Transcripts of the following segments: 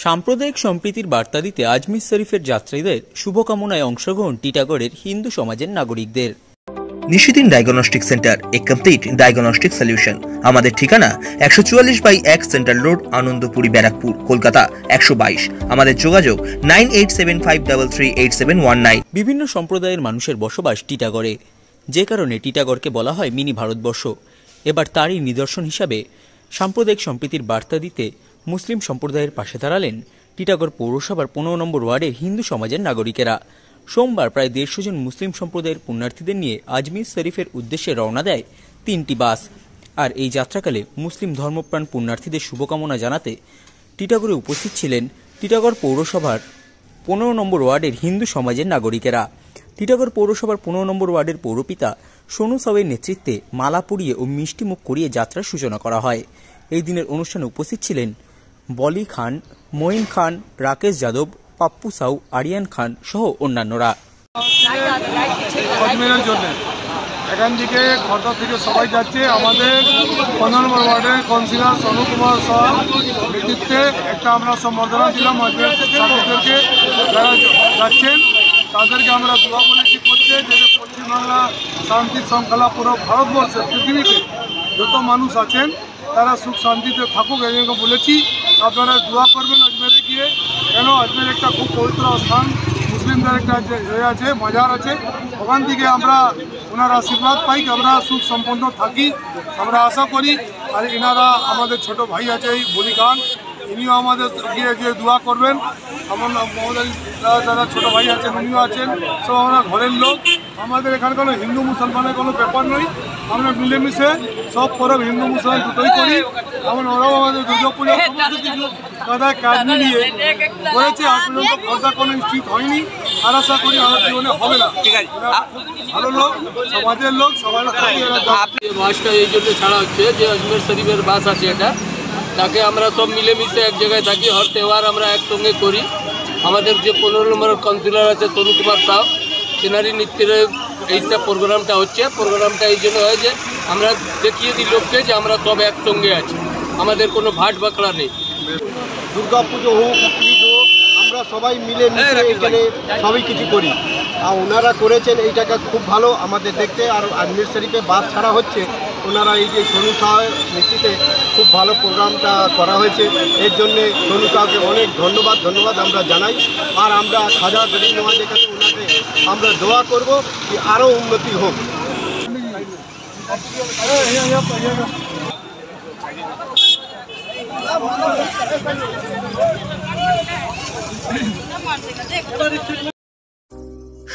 সাম্প্রদায়িক সম্প্রীতির বার্তা দিতে আজমির শরীফের যাত্রীদের শুভকামনায় অংশগ্রহণ টিটাগড়ের হিন্দু সমাজের নাগরিকদের। নিশিদিন ডায়াগনস্টিক সেন্টার, এ কমপ্লিট ডায়াগনস্টিক সলিউশন। আমাদের ঠিকানা 144/1 সেন্ট্রাল রোড, আনন্দপুরি, ব্যারাকপুর, কলকাতা 122। আমাদের যোগাযোগ 9875338719। বিভিন্ন সম্প্রদায়ের মানুষের বসবাস টিটাগড়ে, যে কারণে টিটাগড়কে বলা হয় মিনি ভারতবর্ষ। এবার তারই নিদর্শন হিসাবে সাম্প্রদায়িক সম্প্রীতির বার্তা দিতে মুসলিম সম্প্রদায়ের পাশে দাঁড়ালেন টিটাগড় পৌরসভার 15 নম্বর ওয়ার্ডের হিন্দু সমাজের নাগরিকেরা। সোমবার প্রায় 150 জন মুসলিম সম্প্রদায়ের পুণ্যার্থীদের নিয়ে আজমির শরীফের উদ্দেশ্যে রওনা দেয় 3টি বাস। আর এই যাত্রাকালে মুসলিম ধর্মপ্রাণ পুণ্যার্থীদের শুভকামনা জানাতে টিটাগড়ে উপস্থিত ছিলেন টিটাগড় পৌরসভার 15 নম্বর ওয়ার্ডের হিন্দু সমাজের নাগরিকেরা। টিটাগড় পৌরসভার 15 নম্বর ওয়ার্ডের পৌরপিতা সোনু সাউয়ের নেতৃত্বে মালা পরিয়ে ও মিষ্টি মুখ করিয়ে যাত্রার সূচনা করা হয়। এই দিনের অনুষ্ঠানে উপস্থিত ছিলেন বলি খান, মঈন খান, রাকেশ যাদব, পাপ্পু সাউ, আরিয়ান খান সহ অন্যান্যরা। এখান থেকে খড়দা থেকে সবাই যাচ্ছে। আমাদের 15 নম্বর ওয়ার্ডের কাউন্সিলর সোনু কুমার সাউ নেতৃত্বে একটা আমরা সম্বর্ধনা দিলাম ছাত্রদেরকে, যারা যাচ্ছেন তাদেরকে আমরা দোয়া বলেছি করছে যে পশ্চিমবাংলা শান্তি শৃঙ্খলা পুরো ভারতবর্ষের পৃথিবীতে যত মানুষ আছেন তারা সুখ শান্তিতে থাকুক, এগুলো বলেছি। আপনারা দোয়া করবেন আজমেরে গিয়ে, কেন আজমের একটা খুব পবিত্র স্থান, মুসলিমদের একটা আছে মাজার আছে, ওখান থেকে আমরা ওনার আশীর্বাদ পাই, আমরা সুখ সম্পন্ন থাকি আমরা আশা করি। আর এনারা আমাদের ছোট ভাই আছে এই বলি খান, ইনিও আমাদের গিয়ে গিয়ে দোয়া করবেন। আমার মহোদয় যারা ছোটো ভাই আছেন উনিও আছেন, সব আমরা ঘরের লোক। আমাদের এখানে কোনো হিন্দু মুসলমানের কোনো ব্যাপার নয়, আমরা মিলেমিশে সব পরব হিন্দু মুসলমান দুটোই করি। যেমন ওরাও আমাদের দুর্গাপূজা সমস্ত কিছু দাদা কাজ মিলিয়ে করেছে, আজ পর্যন্ত খর্দা কোনো ঠিক হয়নি, আর আশা করি আমার জীবনে হবে না। ভালো লোক, সমাজের লোক, সবার বাসটা এই জন্য ছাড়া হচ্ছে যে আজমের শরীফের বাস আছে এটা, তাকে আমরা সব মিলেমিশে এক জায়গায় থাকি, হর তেওয়ার আমরা একসঙ্গে করি। আমাদের যে 15 নম্বরের কাউন্সিলর আছে সোনু কুমার সাউ, তেনারি নেতৃত্বে এইটা প্রোগ্রামটা হচ্ছে। প্রোগ্রামটা এই জন্য হয় যে আমরা দেখিয়ে দিই লোককে যে আমরা সব একসঙ্গে আছি, আমাদের কোনো ভাট বাঁকড়া নেই। দুর্গা পুজো হোক, ঈদ হোক, আমরা সবাই মিলে এখানে সবই কিছু করি। আর ওনারা করেছেন এইটাকে খুব ভালো আমাদের দেখতে। আর আজমির শরীফে বাস ছাড়া হচ্ছে, ওনারা এই যে সোনু সাহের নেতৃত্বে খুব ভালো প্রোগ্রামটা করা হয়েছে, এর জন্যে সোনু সাহকে অনেক ধন্যবাদ আমরা জানাই। আর আমরা খাজা গরিব নওয়াজের কাছে ওনাকে আমরা দোয়া করব যে আরও উন্নতি হোক।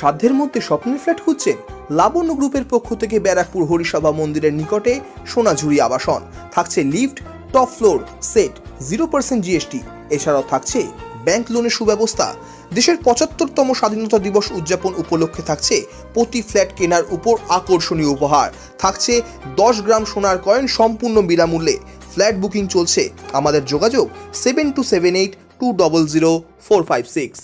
সাধ্যের মধ্যে স্বপ্নের ফ্ল্যাট খুঁজছেন? লাবণ্য গ্রুপের পক্ষ থেকে ব্যারাকপুর হরিসভা মন্দিরের নিকটে সোনাঝুরি আবাসন থাকছে lift, top floor, set, 0% GST। এছাড়াও থাকছে ব্যাংক লোনের সুব্যবস্থা। দেশের 75তম স্বাধীনতা দিবস উদযাপন উপলক্ষে থাকছে প্রতি ফ্ল্যাট কেনার উপর আকর্ষণীয় উপহার, থাকছে 10 গ্রাম সোনার কয়েন সম্পূর্ণ বিনামূল্যে। ফ্ল্যাট বুকিং চলছে। আমাদের যোগাযোগ 7278200456।